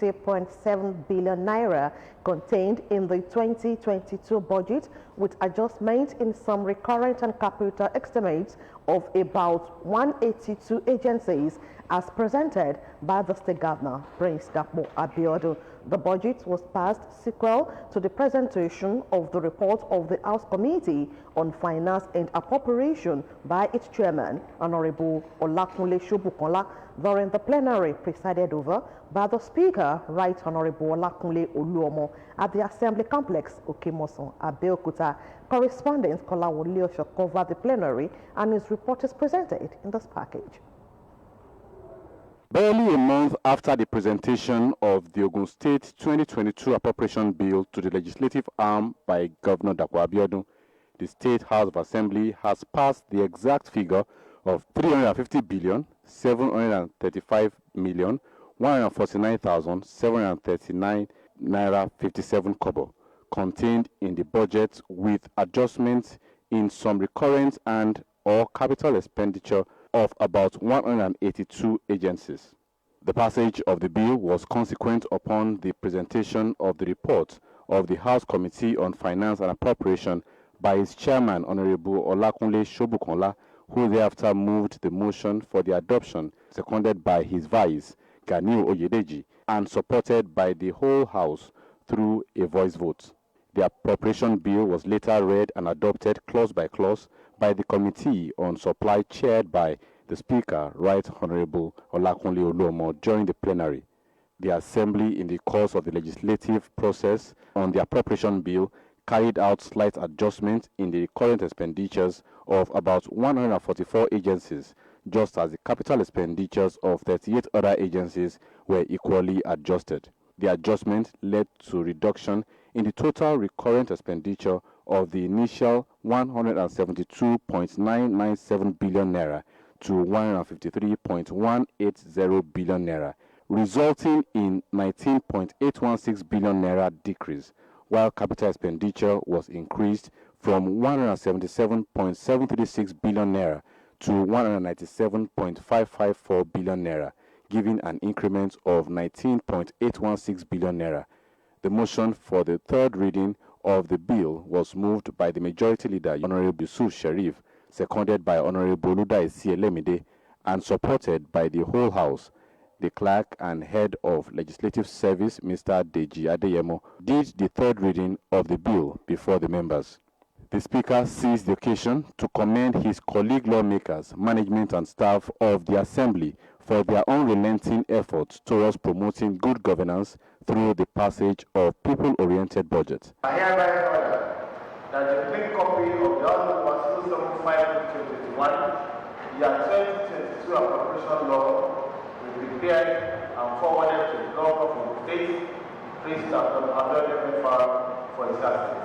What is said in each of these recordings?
180.7 billion naira contained in the 2022 budget, with adjustment in some recurrent and capital estimates of about 182 agencies as presented by the State Governor, Prince Abeokuta. The budget was passed sequel to the presentation of the report of the House Committee on Finance and Appropriation by its chairman, Honorable Olakunle Shobukola, during the plenary presided over by the Speaker, Right Honorable Olakunle Oluomo, at the Assembly Complex, Okemoson, Abeokuta. Correspondent Kolawole Osho covered the plenary, and his report is presented in this package. Barely a month after the presentation of the Ogun State 2022 Appropriation Bill to the legislative arm by Governor Dapo Abiodun, the State House of Assembly has passed the exact figure of 350 billion 735 million 149,739 naira 57 kobo contained in the budget, with adjustments in some recurrent and or capital expenditure of about 182 agencies. The passage of the bill was consequent upon the presentation of the report of the House Committee on Finance and Appropriation by its chairman, Honorable Olakunle Shobukola, who thereafter moved the motion for the adoption, seconded by his vice, Ganiu Oyedeji, and supported by the whole House through a voice vote. The appropriation bill was later read and adopted clause by clause by the Committee on Supply, chaired by the Speaker, Right Honorable Olakunle Oluomo, during the plenary. The Assembly, in the course of the legislative process on the appropriation bill, carried out slight adjustments in the current expenditures of about 144 agencies, just as the capital expenditures of 38 other agencies were equally adjusted. The adjustment led to reduction in the total recurrent expenditure of the initial 172.997 billion naira to 153.180 billion naira, resulting in 19.816 billion naira decrease, while capital expenditure was increased from 177.736 billion naira to 197.554 billion naira, giving an increment of 19.816 billion naira. The motion for the third reading of the bill was moved by the Majority Leader, Honorable Yusuf Sharif, seconded by Honorable Ludaisi Elemide, and supported by the whole House. The Clerk and Head of Legislative Service, Mr. Deji Adeyemo, did the third reading of the bill before the members. The Speaker seized the occasion to commend his colleague lawmakers, management and staff of the Assembly for their unrelenting efforts towards promoting good governance through the passage of people-oriented budget. I hereby order that the clean copy of the House Constitution 5/2021, the 2022 Appropriation Law, will be prepared and forwarded to the Governor of the State, Prince Abeokuta, for his assistance.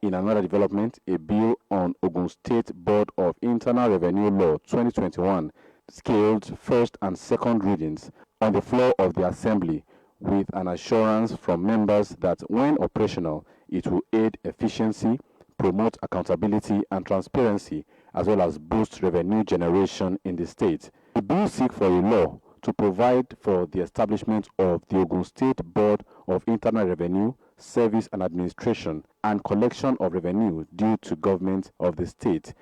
In another development, a bill on Ogun State Board of Internal Revenue Law 2021 scaled first and second readings on the floor of the Assembly, with an assurance from members that when operational, it will aid efficiency, promote accountability and transparency, as well as boost revenue generation in the state. The bill seeks for a law to provide for the establishment of the Ogun State Board of Internal Revenue, Service and Administration, and collection of revenue due to government of the state.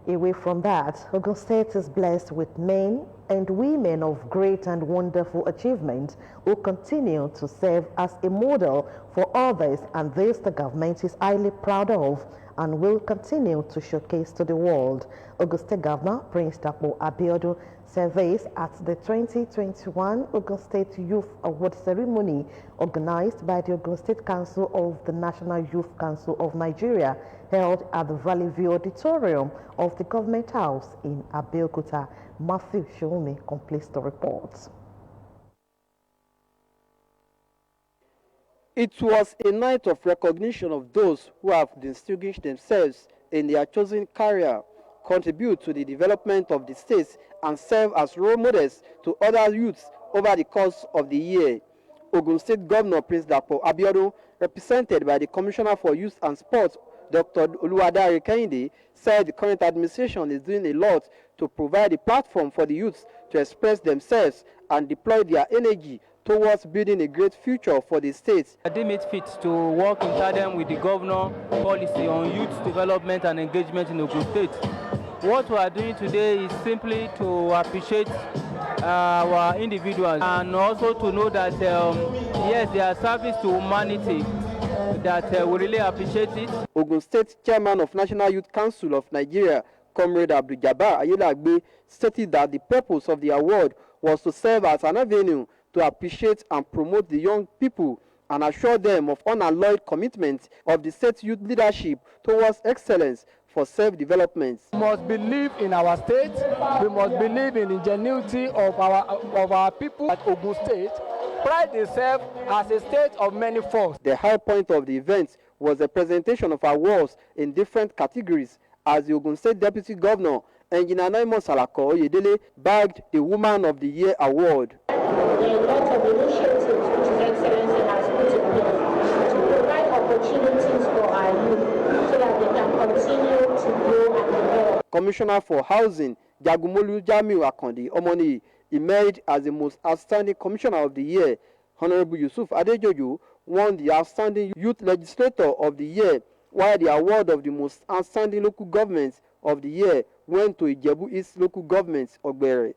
Away from that, Ogun State is blessed with men and women of great and wonderful achievement who continue to serve as a model for others, and this the government is highly proud of and will continue to showcase to the world. Ogun State Governor Prince Abeokuta said this at the 2021 Ogun State Youth Award ceremony organized by the Ogun State Council of the National Youth Council of Nigeria, held at the Valley View Auditorium of the Government House in Abeokuta. Matthew Shoumi completes the report. It was a night of recognition of those who have distinguished themselves in their chosen career, contribute to the development of the state, and serve as role models to other youths over the course of the year. Ogun State Governor Prince Dapo Abiodun, represented by the Commissioner for Youth and Sports, Dr. Oluwadare Kehinde said the current administration is doing a lot to provide a platform for the youths to express themselves and deploy their energy towards building a great future for the state. I deem it fit to work in tandem with the governor policy on youth development and engagement in Ogun State. What we are doing today is simply to appreciate our individuals and also to know that yes, they are service to humanity, that we really appreciate it. Ogun State Chairman of National Youth Council of Nigeria, Comrade Abdul-Jabbar Ayelagbe, stated that the purpose of the award was to serve as an avenue to appreciate and promote the young people and assure them of unalloyed commitment of the state youth leadership towards excellence for self-development. We must believe in our state. We must believe in the ingenuity of our people at Ogun State. Pride itself as a state of many forms. The high point of the event was a presentation of awards in different categories as the Ogun State Deputy Governor, Engineer Naimon Salako Oyedele, bagged the Woman of the Year award. There are a lot of initiatives which His Excellency has put in place to provide opportunities for our youth so that they can continue to grow and develop. Commissioner for Housing, Jagumolu Jamiu Akande Omoni, emerged as the most outstanding Commissioner of the Year. Honorable Yusuf Adejoju won the Outstanding Youth Legislator of the Year, while the award of the most outstanding local government of the year went to Ijebu East local government, Ogbere.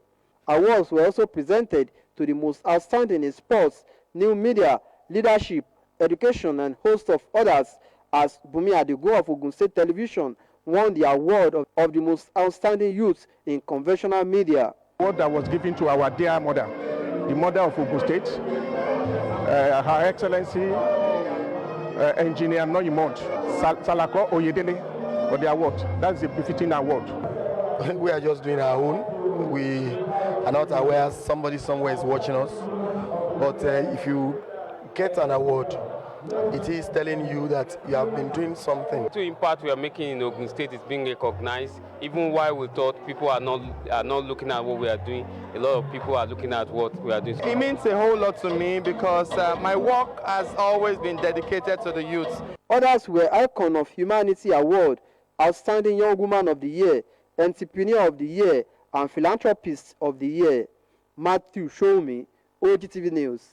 Awards were also presented to the most outstanding in sports, new media, leadership, education, and host of others, as Bumi Adigo of Ogun State Television won the award of the most outstanding youth in conventional media. Award that was given to our dear mother, the mother of Ogun State, Her Excellency Engineer Noimont Salako Oyedele, for the award. That's a befitting award. We are just doing our own. We are not aware somebody somewhere is watching us. But if you get an award, it is telling you that you have been doing something. The impact we are making in Ogun State is being recognized. Even while we thought people are not looking at what we are doing, a lot of people are looking at what we are doing. It means a whole lot to me because my work has always been dedicated to the youth. Others were Icon of Humanity Award, Outstanding Young Woman of the Year, Entrepreneur of the Year, and Philanthropist of the Year. Matthew Showme, Ogtv News.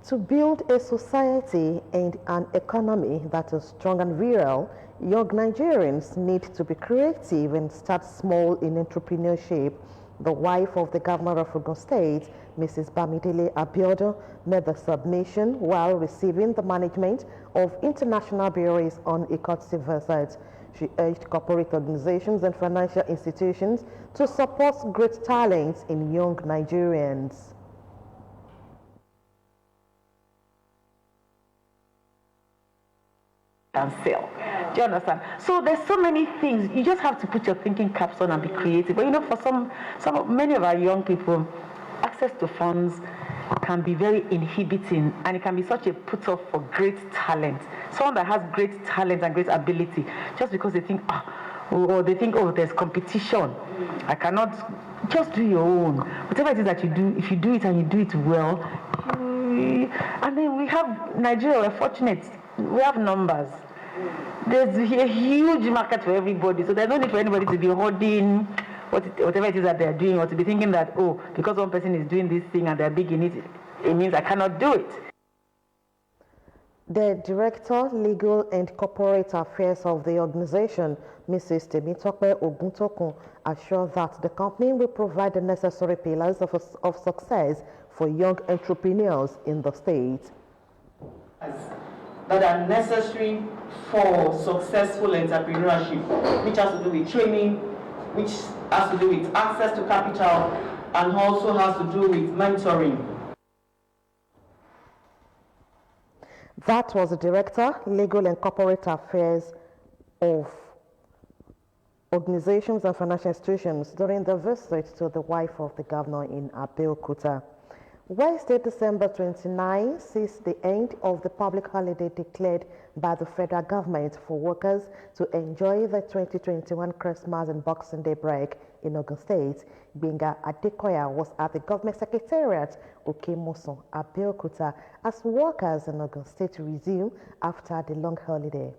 To build a society and an economy that is strong and virile, young Nigerians need to be creative and start small in entrepreneurship. The wife of the governor of Ogun State, Mrs. Bamidele Abiodun, made the submission while receiving the management of international bureaus on a courtesy visit. She urged corporate organizations and financial institutions to support great talents in young Nigerians. And sell. Do you understand? So there's so many things. You just have to put your thinking caps on and be creative. But you know, for many of our young people, access to funds can be very inhibiting, and it can be such a put off for great talent. Someone that has great talent and great ability, just because they think, oh, there's competition. I cannot. Just do your own. Whatever it is that you do, if you do it and you do it well, and then we have Nigeria. We're fortunate. We have numbers. There's a huge market for everybody, so there's no need for anybody to be hoarding whatever it is that they're doing, or to be thinking that, oh, because one person is doing this thing and they're big in it, it means I cannot do it. The Director, Legal and Corporate Affairs of the organization, Mrs. Temitope Oguntokun, assured that the company will provide the necessary pillars of success for young entrepreneurs in the state. That are necessary for successful entrepreneurship, which has to do with training, which has to do with access to capital, and also has to do with mentoring. That was the Director, Legal and Corporate Affairs of Organizations and Financial Institutions during the visit to the wife of the governor in Abeokuta. Wednesday, December 29 sees the end of the public holiday declared by the federal government for workers to enjoy the 2021 Christmas and Boxing Day break in Ogun State. Binga Adekoya was at the government secretariat Okemoson, Abeokuta, as workers in Ogun State resume after the long holiday.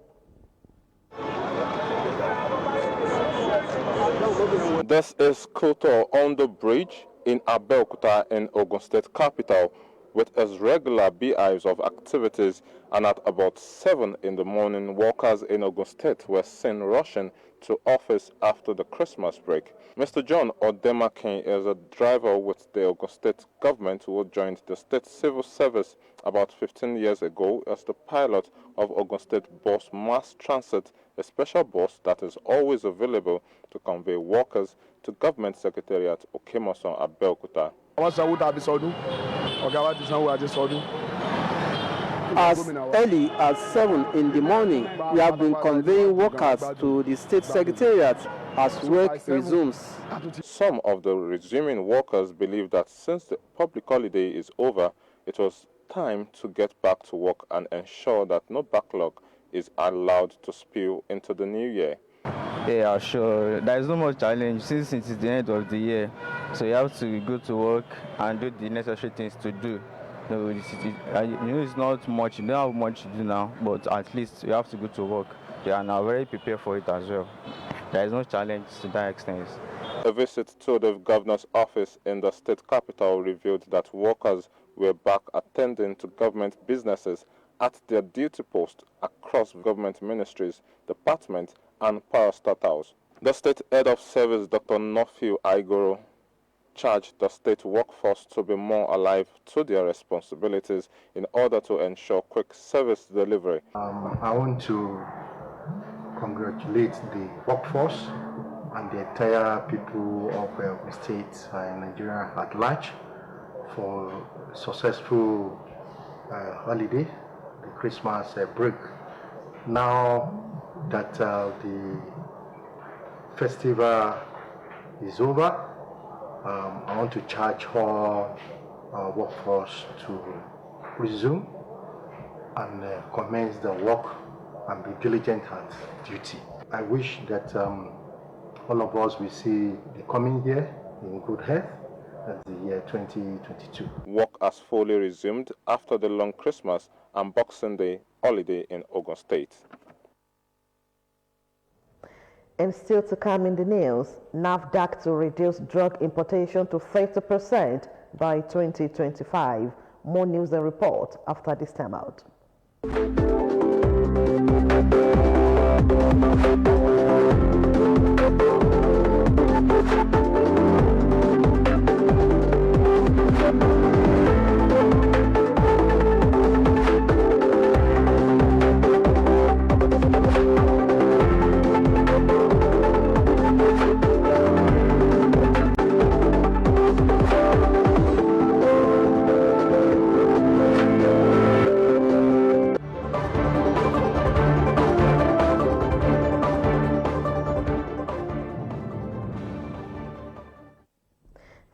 This is Koto on the bridge in Abeokuta in Ogun State capital, with its regular beehives of activities, and at about 7 in the morning, workers in Ogun State were seen rushing to office after the Christmas break. Mr. John Odemakin is a driver with the Ogun State government who joined the state civil service about 15 years ago as the pilot of Ogun State Bus Mass Transit, a special bus that is always available to convey workers to Government Secretariat Okemoson, Abeokuta. As early as 7 in the morning, we have been conveying workers to the State Secretariat as work resumes. Some of the resuming workers believe that since the public holiday is over, it was time to get back to work and ensure that no backlog is allowed to spill into the new year. Yeah, sure. There is no more challenge since it is the end of the year. So you have to go to work and do the necessary things to do. No, it's not much. You don't have much to do now, but at least you have to go to work. Yeah, and I'm very prepared for it as well. There is no challenge to that extent. A visit to the governor's office in the state capital revealed that workers were back attending to government businesses at their duty post across government ministries, departments, and parastatals. The state head of service, Dr. Nofiu Aigoro, charged the state workforce to be more alive to their responsibilities in order to ensure quick service delivery. I want to congratulate the workforce and the entire people of the state and Nigeria at large for successful holiday, the Christmas break. Now that the festival is over, I want to charge all our workforce to resume and commence the work and be diligent at duty. I wish that all of us will see the coming year in good health, that's the year 2022. Work has fully resumed after the long Christmas and Boxing Day holiday in Ogun State. And still to come in the news, NAFDAC to reduce drug importation to 30% by 2025. More news and report after this time out.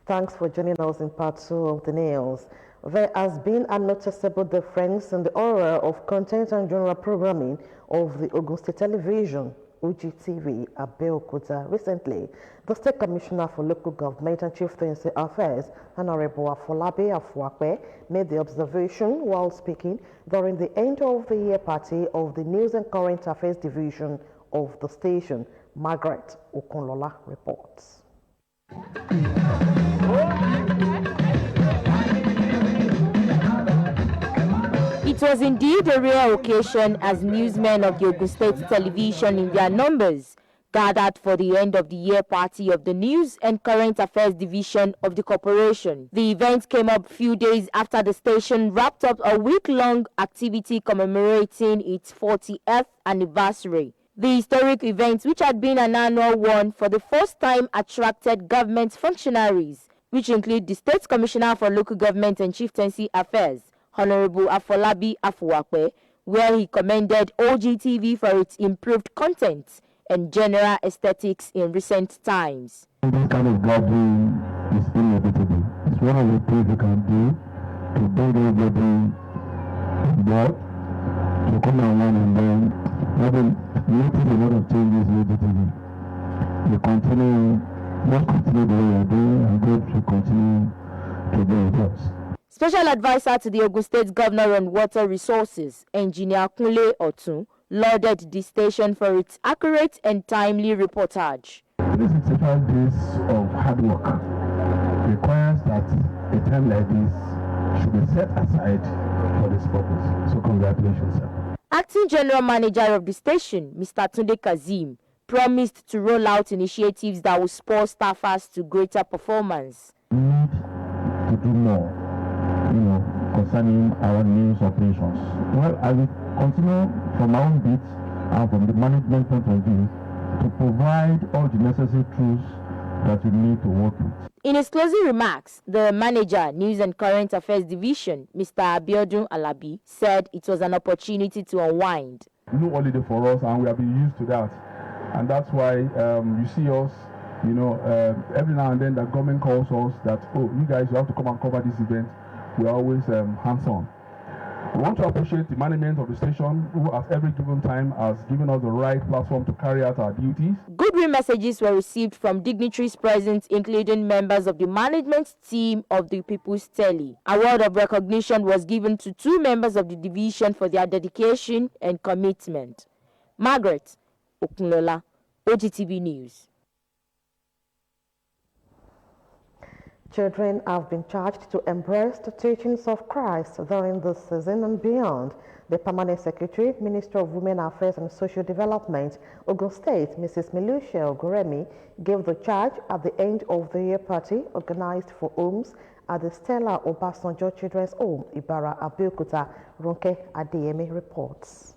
Thanks for joining us in part 2 of the news. There has been a noticeable difference in the aura of content and genre programming of the Ogun State Television, Ogtv, Abeokuta. Recently, the State Commissioner for Local Government and Chieftaincy Affairs, Honorable Afolabi Afuakwe, made the observation while speaking during the end of the year party of the News and Current Affairs Division of the station. Margaret Okunlola reports. It was indeed a rare occasion as newsmen of the Ogun State Television in their numbers gathered for the end of the year party of the News and Current Affairs Division of the corporation. The event came up a few days after the station wrapped up a week-long activity commemorating its 40th anniversary. The historic event, which had been an annual one, for the first time attracted government functionaries, which include the State Commissioner for Local Government and Chieftaincy Affairs, Honorable Afolabi Afuakwe, where he commended Ogtv for its improved content and general aesthetics in recent times. This kind of gathering is inevitable. It's one of the things you can do to bring everybody on board to come and learn, and then having noticed a lot of changes in Ogtv. We continue the way we are doing, and God will continue to be with us. Special advisor to the Ogun State Governor on Water Resources, Engineer Kunle Otun, lauded the station for its accurate and timely reportage. 365 days of hard work requires that a time like this should be set aside for this purpose. So congratulations, sir. Acting General Manager of the station, Mr. Tunde Kazim, promised to roll out initiatives that will spur staffers to greater performance. We need to do more, concerning our news operations. Well, I will continue from my own bit and from the management point of view to provide all the necessary tools that we need to work with. In his closing remarks, the manager, News and Current Affairs Division, Mr. Abeokuta Alabi, said it was an opportunity to unwind. No holiday for us, and we have been used to that. And that's why you see us, every now and then the government calls us that, oh, you guys, you have to come and cover this event. We're always hands-on. We want to appreciate the management of the station, who at every given time has given us the right platform to carry out our duties. Goodwill messages were received from dignitaries present, including members of the management team of the People's Tele. Award of recognition was given to 2 members of the division for their dedication and commitment. Margaret Okunlola, Ogtv News. Children have been charged to embrace the teachings of Christ during this season and beyond. The Permanent Secretary, Minister of Women Affairs and Social Development, Ogun State, Mrs. Melucia Oguremi, gave the charge at the end of the year party organized for homes at the Stella Obasanjo Children's Home, Ibara, Abeokuta. Ronke Adeyemi reports.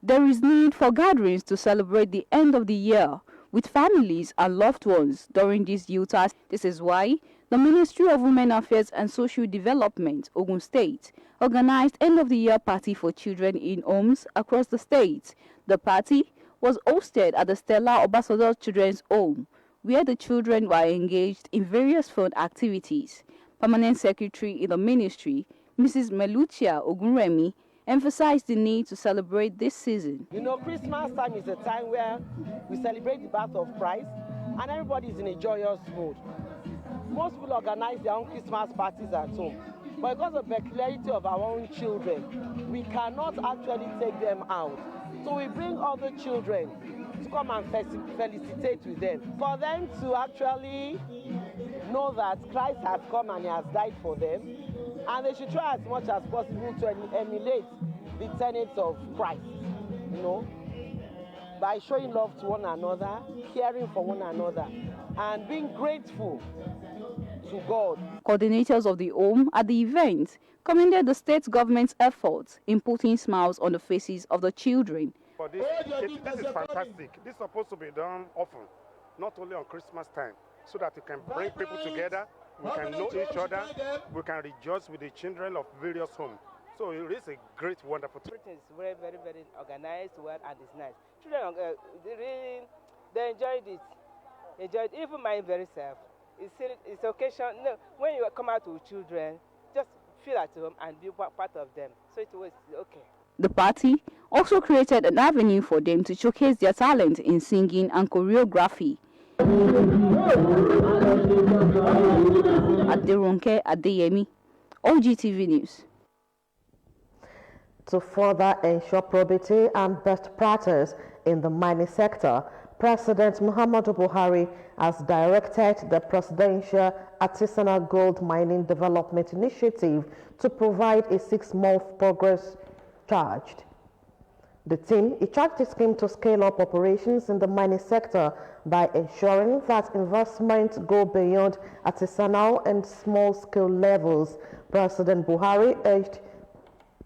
There is need for gatherings to celebrate the end of the year with families and loved ones during this Utah. This is why the Ministry of Women Affairs and Social Development, Ogun State, organized end-of-the-year party for children in homes across the state. The party was hosted at the Stella Obasanjo Children's Home, where the children were engaged in various fun activities. Permanent Secretary in the Ministry, Mrs. Melucia Oguremi, emphasized the need to celebrate this season. Christmas time is a time where we celebrate the birth of Christ and everybody is in a joyous mood. Most people organize their own Christmas parties at home, but because of the peculiarity of our own children, we cannot actually take them out. So we bring other children to come and felicitate with them, for them to actually know that Christ has come and he has died for them, and they should try as much as possible to emulate the tenets of Christ, by showing love to one another, caring for one another, and being grateful to God. Coordinators of the home at the event commended the state government's efforts in putting smiles on the faces of the children. But this is fantastic. This is supposed to be done often, not only on Christmas time, so that we can bring people together, we can know each other, we can rejoice with the children of various homes. So it is a great, wonderful thing. Everything is very, very, very organized, well, and it's nice. Children, they enjoyed it. Enjoyed it. Even mine very self. It's occasion. No, when you come out with children, just feel at home and be part of them. So it was okay. The party also created an avenue for them to showcase their talent in singing and choreography. Ronke Adeyemi, Ogtv News. To further ensure probity and best practice in the mining sector, President Muhammadu Buhari has directed the Presidential Artisanal Gold Mining Development Initiative to provide a 6-month progress charged. The team charged the scheme to scale up operations in the mining sector by ensuring that investments go beyond artisanal and small-scale levels. President Buhari urged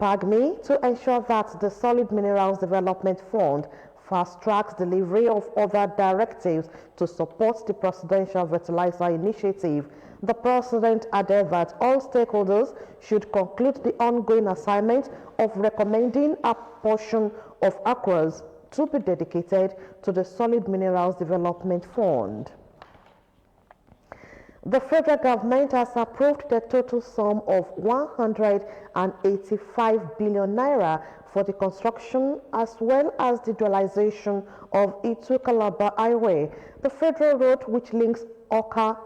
PAGMI to ensure that the Solid Minerals Development Fund fast-tracks delivery of other directives to support the Presidential Fertilizer Initiative. The President added that all stakeholders should conclude the ongoing assignment of recommending a portion of acres to be dedicated to the Solid Minerals Development Fund. The federal government has approved the total sum of 185 billion naira for the construction as well as the dualization of Itu-Calabar Highway, the federal road which links Akwa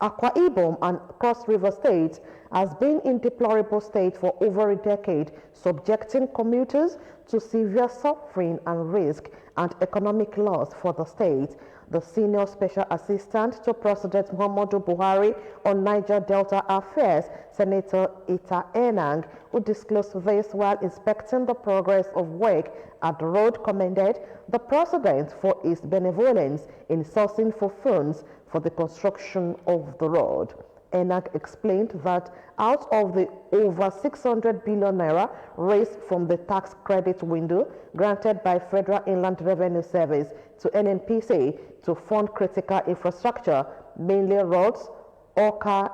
Ibom and Cross River States has been in deplorable state for over a decade, subjecting commuters to severe suffering and risk and economic loss for the state. The Senior Special Assistant to President Muhammadu Buhari on Niger Delta Affairs, Senator Ita Enang, who disclosed this while inspecting the progress of work at the road, commended the President for his benevolence in sourcing for funds for the construction of the road. Enang explained that out of the over 600 billion naira raised from the tax credit window granted by Federal Inland Revenue Service to NNPC to fund critical infrastructure, mainly roads, Akwa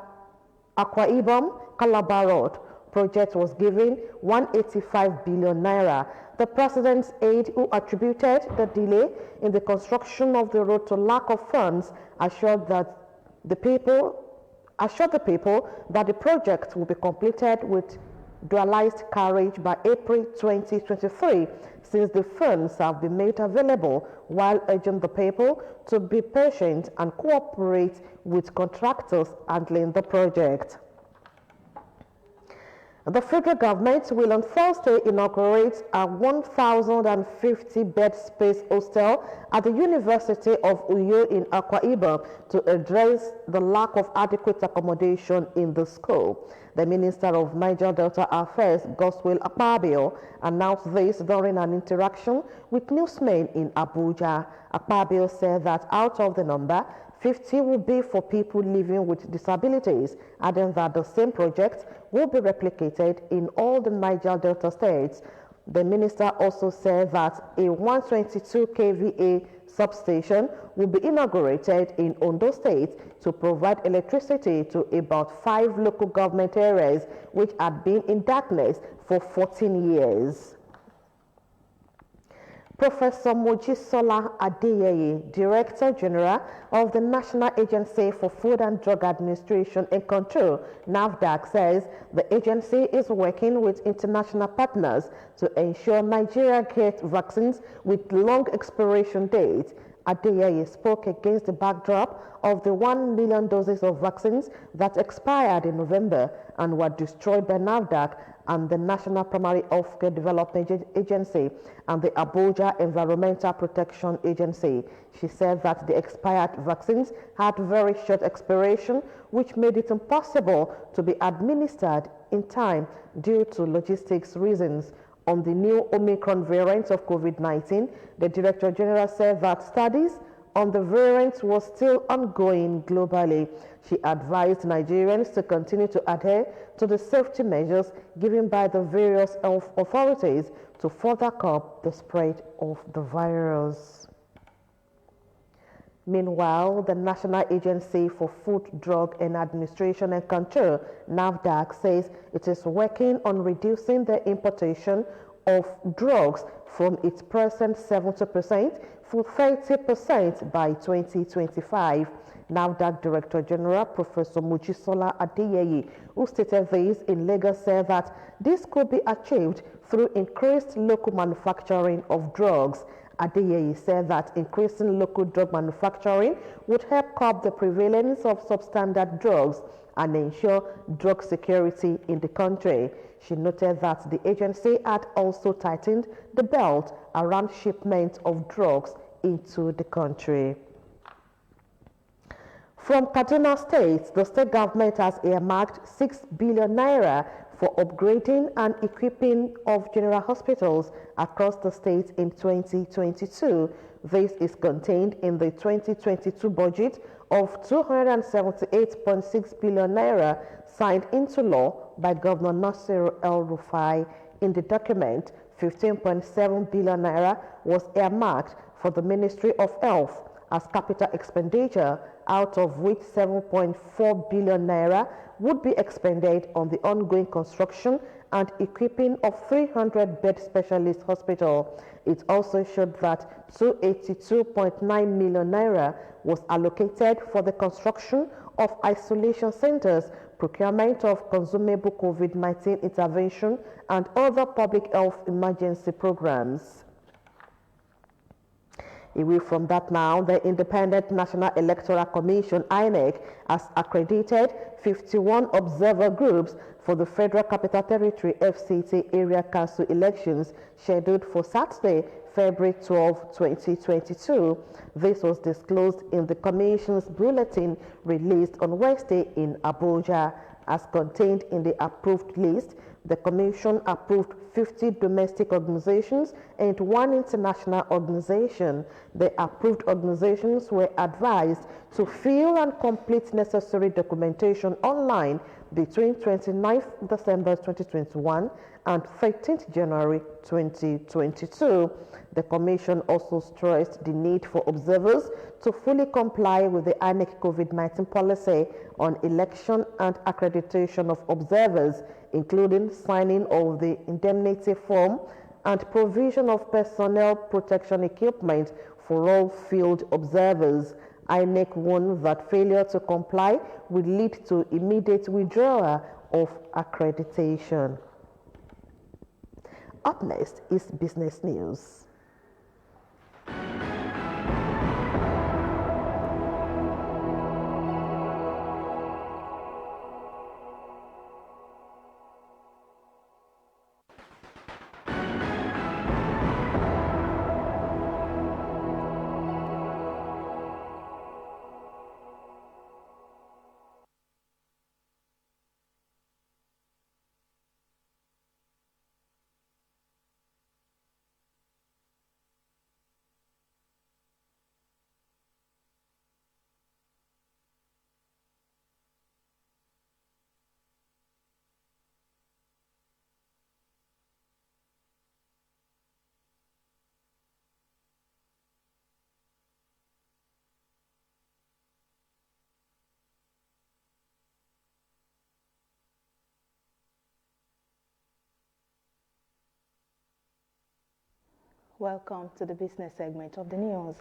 Ibom, Calabar Road project was given 185 billion naira. The President's aide, who attributed the delay in the construction of the road to lack of funds, assured the people that the project will be completed with dualized carriage by April 2023, since the funds have been made available, while urging the people to be patient and cooperate with contractors handling the project. The federal government will on Thursday inaugurate a 1,050-bed space hostel at the University of Uyo in Akwa Ibom to address the lack of adequate accommodation in the school. The Minister of Niger Delta Affairs, Godswill Akpabio, announced this during an interaction with newsmen in Abuja. Akpabio said that out of the number, 50 will be for people living with disabilities, adding that the same project will be replicated in all the Niger Delta states. The minister also said that a 122 kVA substation will be inaugurated in Ondo State to provide electricity to about 5 local government areas which had been in darkness for 14 years. Professor Mojisola Adeyeye, Director General of the National Agency for Food and Drug Administration and Control, NAFDAC, says the agency is working with international partners to ensure Nigeria gets vaccines with long expiration dates. Adeyeye spoke against the backdrop of the 1 million doses of vaccines that expired in November and were destroyed by NAFDAC and the National Primary Healthcare Development Agency and the Abuja Environmental Protection Agency. She said that the expired vaccines had very short expiration, which made it impossible to be administered in time due to logistics reasons. On the new Omicron variant of COVID-19, the Director General said that studies on the variant was still ongoing globally. She advised Nigerians to continue to adhere to the safety measures given by the various health authorities to further curb the spread of the virus. Meanwhile, the National Agency for Food, Drug and Administration and Control, NAFDAC, says it is working on reducing the importation of drugs from its present 70% to 30% by 2025. NAFDAC Director General Professor Mojisola Adeyeye, who stated this in Lagos, said that this could be achieved through increased local manufacturing of drugs. Adeyeye said that increasing local drug manufacturing would help curb the prevalence of substandard drugs and ensure drug security in the country. She noted that the agency had also tightened the belt around shipment of drugs into the country. From Kaduna State, the state government has earmarked 6 billion naira for upgrading and equipping of general hospitals across the state in 2022. This is contained in the 2022 budget of 278.6 billion naira signed into law by Governor Nasir El-Rufai. In the document, 15.7 billion naira was earmarked for the Ministry of Health as capital expenditure, out of which 7.4 billion naira would be expended on the ongoing construction and equipping of 300-bed specialist hospital. It also showed that 282.9 million naira was allocated for the construction of isolation centers, procurement of consumable COVID-19 intervention, and other public health emergency programs. Away from that now, the Independent National Electoral Commission, INEC, has accredited 51 observer groups for the Federal Capital Territory FCT Area Council elections scheduled for Saturday, February 12, 2022. This was disclosed in the Commission's bulletin released on Wednesday in Abuja. As contained in the approved list, the Commission approved 50 domestic organizations and 1 international organization. The approved organizations were advised to fill and complete necessary documentation online between 29th December 2021 and 13th January 2022. The Commission also stressed the need for observers to fully comply with the INEC COVID-19 policy on election and accreditation of observers, including signing of the indemnity form and provision of personnel protection equipment for all field observers. INEC warned that failure to comply will lead to immediate withdrawal of accreditation. Up next is business news. Welcome to the business segment of the news.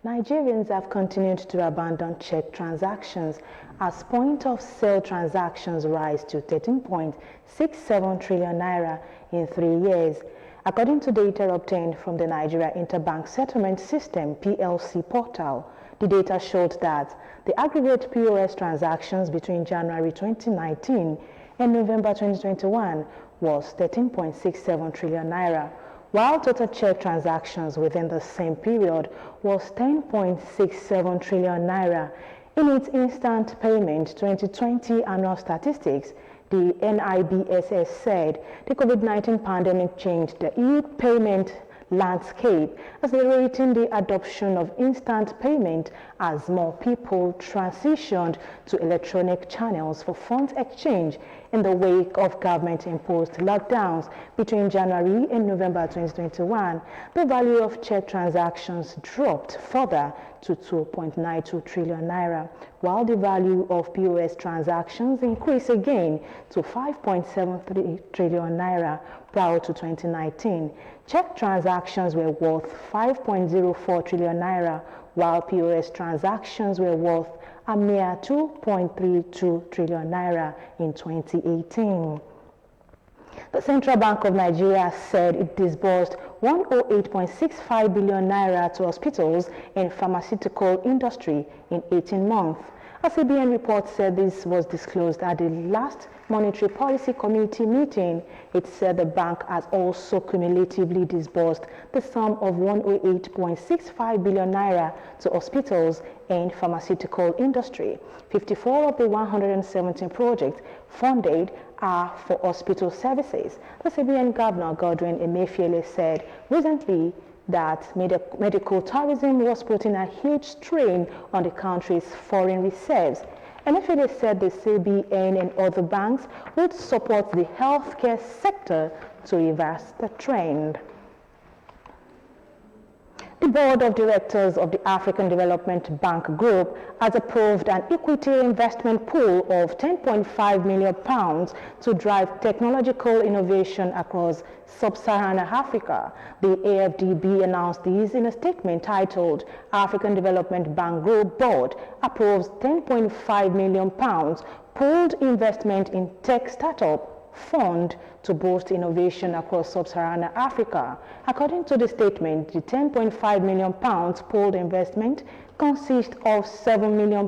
Nigerians have continued to abandon check transactions as point-of-sale transactions rise to 13.67 trillion naira in 3 years. According to data obtained from the Nigeria Interbank Settlement System (PLC) portal, the data showed that the aggregate POS transactions between January 2019 and November 2021 was 13.67 trillion naira, while total check transactions within the same period was 10.67 trillion naira. In its instant payment 2020 annual statistics, the NIBSS said the COVID-19 pandemic changed the e-payment landscape, accelerating the adoption of instant payment as more people transitioned to electronic channels for funds exchange in the wake of government-imposed lockdowns between January and November 2021. The value of check transactions dropped further to 2.92 trillion naira, while the value of POS transactions increased again to 5.73 trillion naira prior to 2019. Check transactions were worth 5.04 trillion naira, while POS transactions were worth a mere 2.32 trillion naira in 2018. The Central Bank of Nigeria said it disbursed 108.65 billion naira to hospitals and pharmaceutical industry in 18 months. A CBN report said this was disclosed at the last Monetary Policy Committee meeting. It said the bank has also cumulatively disbursed the sum of 108.65 billion naira to hospitals and pharmaceutical industry. 54 of the 117 projects funded are for hospital services. The CBN Governor Godwin Emefiele said recently that medical tourism was putting a huge strain on the country's foreign reserves. Emefiele said the CBN and other banks would support the healthcare sector to reverse the trend. The Board of Directors of the African Development Bank Group has approved an equity investment pool of £10.5 million to drive technological innovation across sub-Saharan Africa. The AFDB announced this in a statement titled African Development Bank Group Board approves £10.5 million pooled investment in tech startup fund to boost innovation across sub-Saharan Africa. According to the statement, the £10.5 million pooled investment consists of £7 million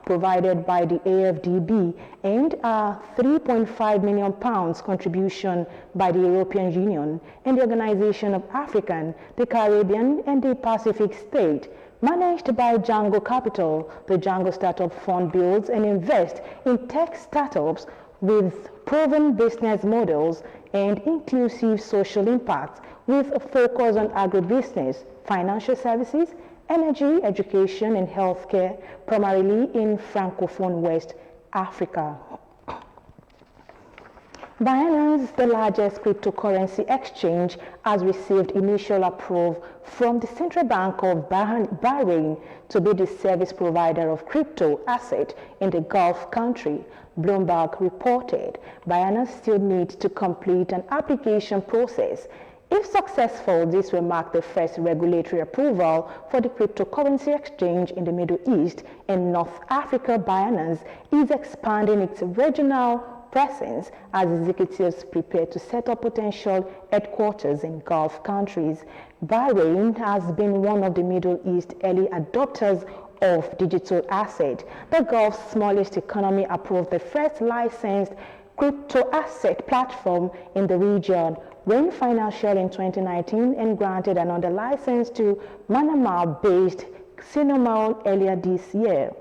provided by the AFDB and a £3.5 million contribution by the European Union and the Organization of African, the Caribbean and the Pacific States. Managed by Django Capital, the Django Startup Fund builds and invests in tech startups with proven business models and inclusive social impact with a focus on agribusiness, financial services, energy, education, and healthcare, primarily in Francophone West Africa. Binance, the largest cryptocurrency exchange, has received initial approval from the Central Bank of Bahrain to be the service provider of crypto asset in the Gulf country. Bloomberg reported Binance still needs to complete an application process. If successful, this will mark the first regulatory approval for the cryptocurrency exchange in the Middle East and North Africa. Binance is expanding its regional presence as executives prepare to set up potential headquarters in Gulf countries. Bahrain has been one of the Middle East early adopters of digital asset. The Gulf's smallest economy approved the first licensed crypto asset platform in the region, Rain Financial, in 2019 and granted another license to Manama-based Cinnamon earlier this year.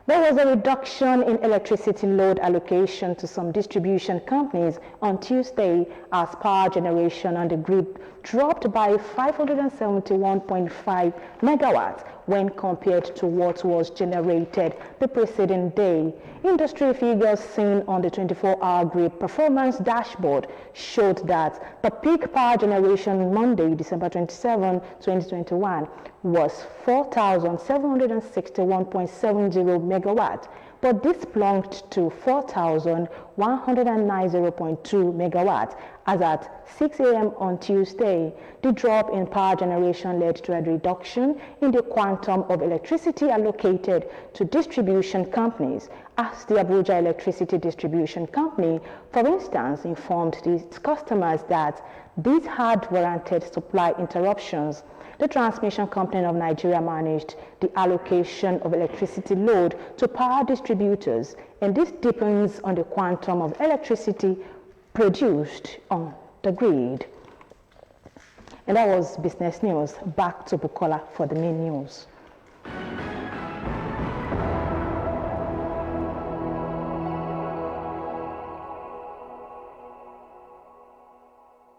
There was a reduction in electricity load allocation to some distribution companies on Tuesday as power generation on the grid dropped by 571.5 megawatts when compared to what was generated the preceding day. Industry figures seen on the 24-hour grid performance dashboard showed that the peak power generation Monday, December 27, 2021 was 4,761.70 megawatts, but this plumped to 4,190.2 megawatts as at 6 a.m. on Tuesday. The drop in power generation led to a reduction in the quantum of electricity allocated to distribution companies, as the Abuja Electricity Distribution Company, for instance, informed its customers that these had warranted supply interruptions. The Transmission Company of Nigeria managed the allocation of electricity load to power distributors, and this depends on the quantum of electricity produced on the grid. And that was business news. Back to Bukola for the main news.